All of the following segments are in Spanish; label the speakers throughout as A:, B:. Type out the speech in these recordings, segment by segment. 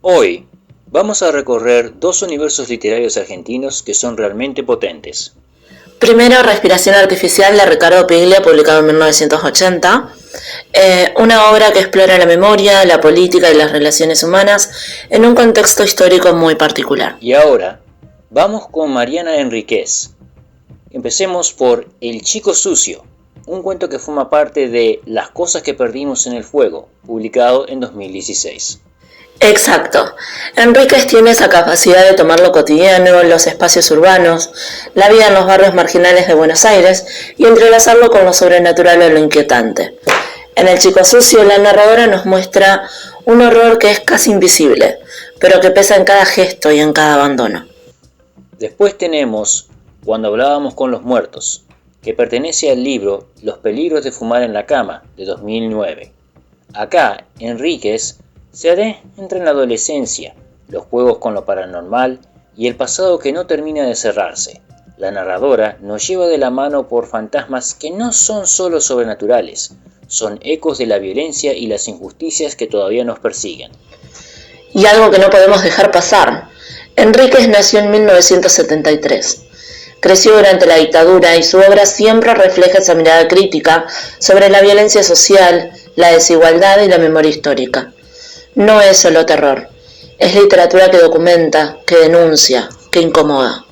A: Hoy vamos a recorrer dos universos literarios argentinos que son realmente potentes.
B: Primero, Respiración Artificial de Ricardo Piglia, publicado en 1980. Una obra que explora la memoria, la política y las relaciones humanas en un contexto histórico muy particular.
A: Y ahora vamos con Mariana Enríquez. Empecemos por El Chico Sucio, un cuento que forma parte de Las cosas que perdimos en el fuego, publicado en 2016.
B: Exacto. Enríquez tiene esa capacidad de tomar lo cotidiano, los espacios urbanos, la vida en los barrios marginales de Buenos Aires y entrelazarlo con lo sobrenatural o lo inquietante. En El Chico Sucio, la narradora nos muestra un horror que es casi invisible, pero que pesa en cada gesto y en cada abandono.
A: Después tenemos Cuando hablábamos con los muertos, que pertenece al libro Los peligros de fumar en la cama, de 2009. Acá, Enríquez se adentra en la adolescencia, los juegos con lo paranormal y el pasado que no termina de cerrarse. La narradora nos lleva de la mano por fantasmas que no son solo sobrenaturales, son ecos de la violencia y las injusticias que todavía nos persiguen.
B: Y algo que no podemos dejar pasar. Enríquez nació en 1973. Creció durante la dictadura y su obra siempre refleja esa mirada crítica sobre la violencia social, la desigualdad y la memoria histórica. No es solo terror, es literatura que documenta, que denuncia, que incomoda.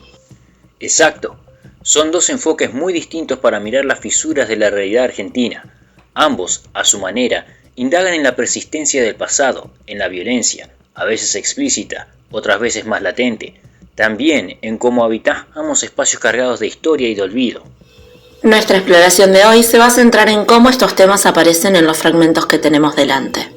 A: Exacto, son dos enfoques muy distintos para mirar las fisuras de la realidad argentina. Ambos, a su manera, indagan en la persistencia del pasado, en la violencia, a veces explícita, otras veces más latente, también en cómo habitamos espacios cargados de historia y de olvido.
B: Nuestra exploración de hoy se va a centrar en cómo estos temas aparecen en los fragmentos que tenemos delante.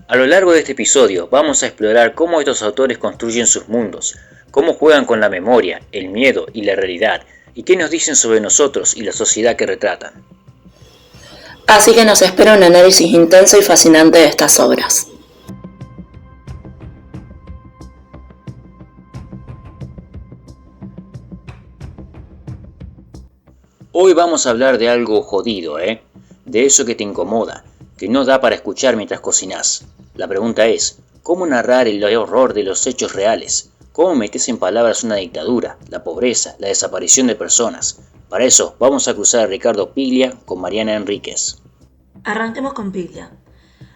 A: A lo largo de este episodio vamos a explorar cómo estos autores construyen sus mundos, cómo juegan con la memoria, el miedo y la realidad, y qué nos dicen sobre nosotros y la sociedad que retratan.
B: Así que nos espera un análisis intenso y fascinante de estas obras.
A: Hoy vamos a hablar de algo jodido, de eso que te incomoda, que no da para escuchar mientras cocinás. La pregunta es, ¿cómo narrar el horror de los hechos reales? ¿Cómo metes en palabras una dictadura, la pobreza, la desaparición de personas? Para eso vamos a cruzar a Ricardo Piglia con Mariana Enríquez.
B: Arranquemos con Piglia.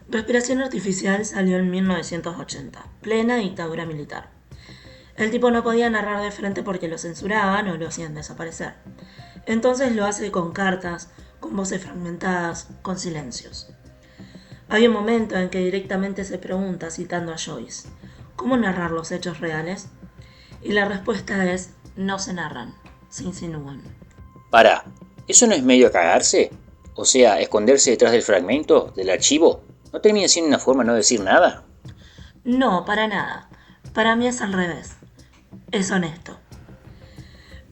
B: Respiración Artificial salió en 1980, plena dictadura militar. El tipo no podía narrar de frente porque lo censuraban o lo hacían desaparecer. Entonces lo hace con cartas, con voces fragmentadas, con silencios. Hay un momento en que directamente se pregunta, citando a Joyce, ¿cómo narrar los hechos reales? Y la respuesta es, no se narran, se insinúan.
A: Pará, ¿eso no es medio cagarse? O sea, esconderse detrás del fragmento, del archivo, ¿no termina siendo una forma de no decir nada?
B: No, para nada. Para mí es al revés. Es honesto.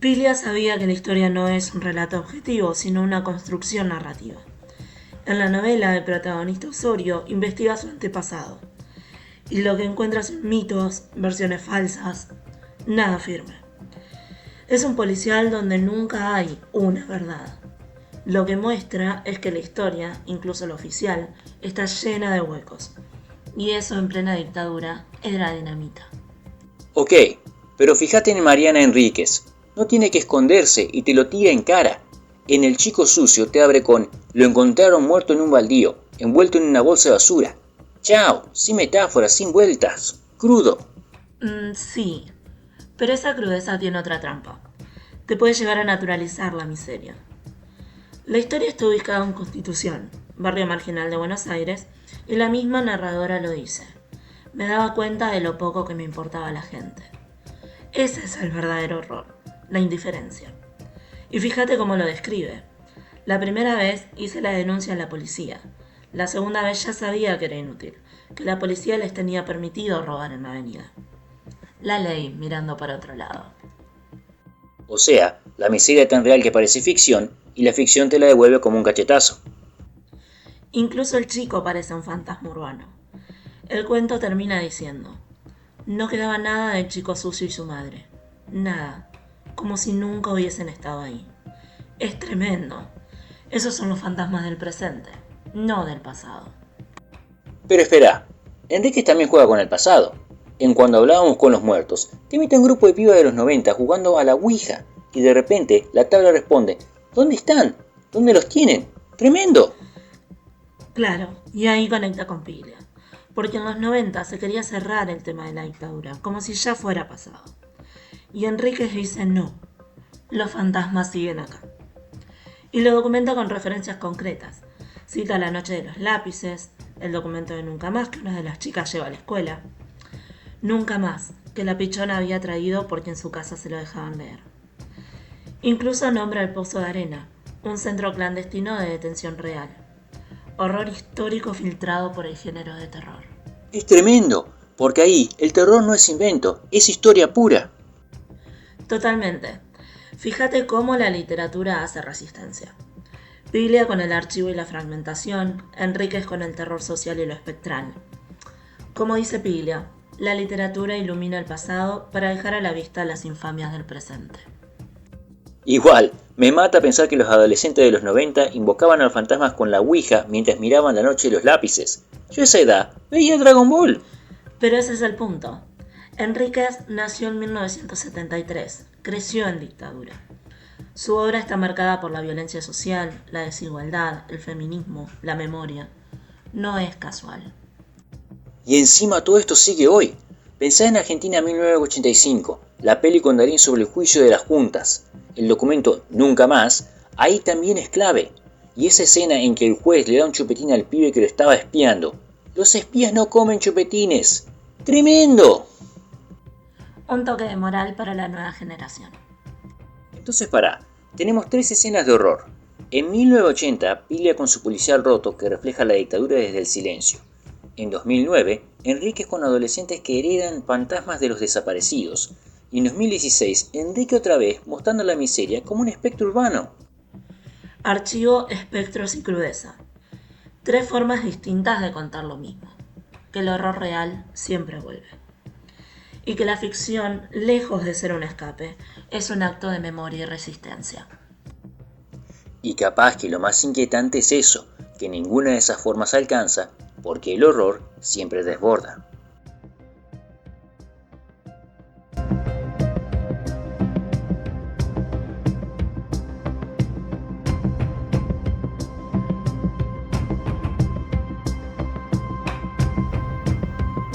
B: Piglia sabía que la historia no es un relato objetivo, sino una construcción narrativa. En la novela, el protagonista Osorio investiga su antepasado, y lo que encuentra son mitos, versiones falsas, nada firme. Es un policial donde nunca hay una verdad. Lo que muestra es que la historia, incluso la oficial, está llena de huecos. Y eso en plena dictadura era dinamita.
A: Ok, pero fíjate en Mariana Enríquez. No tiene que esconderse y te lo tira en cara. En El Chico Sucio te abre con lo encontraron muerto en un baldío, envuelto en una bolsa de basura. Chao, sin metáforas, sin vueltas, crudo.
B: Sí, pero esa crudeza tiene otra trampa. Te puede llevar a naturalizar la miseria. La historia está ubicada en Constitución, barrio marginal de Buenos Aires, y la misma narradora lo dice. Me daba cuenta de lo poco que me importaba la gente. Ese es el verdadero horror, la indiferencia. Y fíjate cómo lo describe. La primera vez hice la denuncia a la policía. La segunda vez ya sabía que era inútil, que la policía les tenía permitido robar en la avenida. La ley mirando para otro lado.
A: O sea, la miseria tan real que parece ficción y la ficción te la devuelve como un cachetazo.
B: Incluso el chico parece un fantasma urbano. El cuento termina diciendo, no quedaba nada del Chico Sucio y su madre. Nada. Como si nunca hubiesen estado ahí. Es tremendo. Esos son los fantasmas del presente, no del pasado.
A: Pero espera, Enríquez también juega con el pasado. En Cuando hablábamos con los muertos, te invita un grupo de pibas de los 90 jugando a la Ouija, y de repente la tabla responde: ¿dónde están? ¿Dónde los tienen? ¡Tremendo!
B: Claro, y ahí conecta con Piglia, porque en los 90 se quería cerrar el tema de la dictadura, como si ya fuera pasado. Y Enríquez dice no, los fantasmas siguen acá. Y lo documenta con referencias concretas. Cita La noche de los lápices, el documento de Nunca más que una de las chicas lleva a la escuela. Nunca más, que la pichona había traído porque en su casa se lo dejaban leer. Incluso nombra el Pozo de Arena, un centro clandestino de detención real. Horror histórico filtrado por el género de terror.
A: Es tremendo, porque ahí el terror no es invento, es historia pura.
B: Totalmente. Fíjate cómo la literatura hace resistencia. Piglia con el archivo y la fragmentación, Enríquez con el terror social y lo espectral. Como dice Piglia, la literatura ilumina el pasado para dejar a la vista las infamias del presente.
A: Igual, me mata pensar que los adolescentes de los 90 invocaban a los fantasmas con la Ouija mientras miraban La noche de los lápices. Yo a esa edad veía Dragon Ball.
B: Pero ese es el punto. Enríquez nació en 1973, creció en dictadura. Su obra está marcada por la violencia social, la desigualdad, el feminismo, la memoria. No es casual.
A: Y encima todo esto sigue hoy. Pensá en Argentina 1985, la peli con Darín sobre el juicio de las juntas. El documento Nunca más, ahí también es clave. Y esa escena en que el juez le da un chupetín al pibe que lo estaba espiando. Los espías no comen chupetines. ¡Tremendo!
B: Un toque de moral para la nueva generación.
A: Entonces pará, tenemos 3 escenas de horror. En 1980, Piglia con su policial roto que refleja la dictadura desde el silencio. En 2009, Enríquez con adolescentes que heredan fantasmas de los desaparecidos. Y en 2016, Enrique otra vez mostrando la miseria como un espectro urbano.
B: Archivo, espectros y crudeza. 3 formas distintas de contar lo mismo. Que el horror real siempre vuelve. Y que la ficción, lejos de ser un escape, es un acto de memoria y resistencia.
A: Y capaz que lo más inquietante es eso, que ninguna de esas formas alcanza, porque el horror siempre desborda.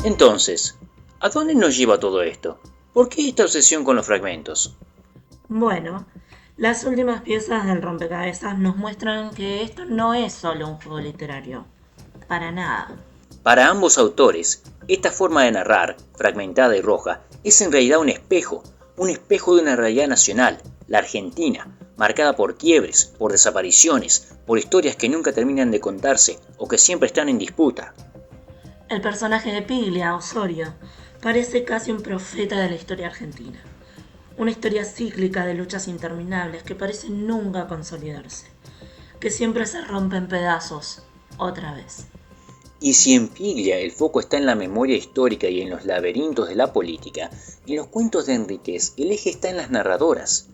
A: Entonces, ¿a dónde nos lleva todo esto? ¿Por qué esta obsesión con los fragmentos?
B: Bueno, las últimas piezas del rompecabezas nos muestran que esto no es solo un juego literario. Para nada.
A: Para ambos autores, esta forma de narrar, fragmentada y roja, es en realidad un espejo de una realidad nacional, la Argentina, marcada por quiebres, por desapariciones, por historias que nunca terminan de contarse o que siempre están en disputa.
B: El personaje de Piglia, Osorio, parece casi un profeta de la historia argentina. Una historia cíclica de luchas interminables que parece nunca consolidarse, que siempre se rompe en pedazos, otra vez.
A: Y si en Piglia el foco está en la memoria histórica y en los laberintos de la política, en los cuentos de Enríquez el eje está en las narradoras.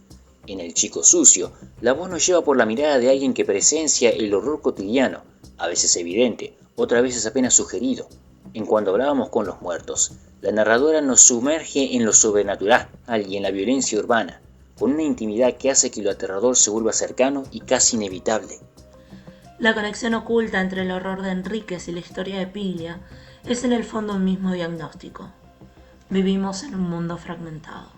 A: En El chico sucio, la voz nos lleva por la mirada de alguien que presencia el horror cotidiano, a veces evidente, otras veces apenas sugerido. En Cuando hablábamos con los muertos, la narradora nos sumerge en lo sobrenatural y en la violencia urbana, con una intimidad que hace que lo aterrador se vuelva cercano y casi inevitable.
B: La conexión oculta entre el horror de Enríquez y la historia de Piglia es en el fondo un mismo diagnóstico. Vivimos en un mundo fragmentado.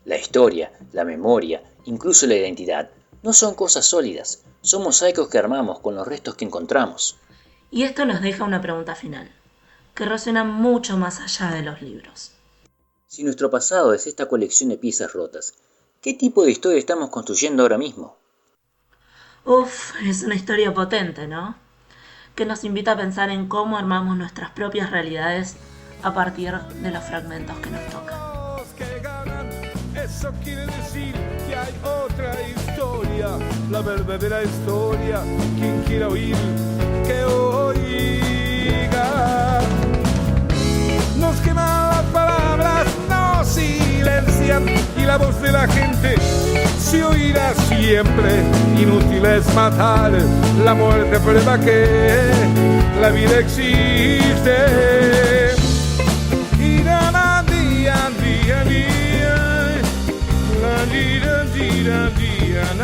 A: La historia, la memoria, incluso la identidad, no son cosas sólidas, son mosaicos que armamos con los restos que encontramos.
B: Y esto nos deja una pregunta final, que resuena mucho más allá de los libros.
A: Si nuestro pasado es esta colección de piezas rotas, ¿qué tipo de historia estamos construyendo ahora mismo?
B: Es una historia potente, ¿no? Que nos invita a pensar en cómo armamos nuestras propias realidades a partir de los fragmentos que nos tocan.
C: Eso quiere decir que hay otra historia, la verdadera historia. Quien quiera oír, que oiga. Nos queman las palabras, nos silencian y la voz de la gente se oirá para siempre. Inútil es matar, la muerte prueba que la vida existe. Día, día, día, día, la día, día, día,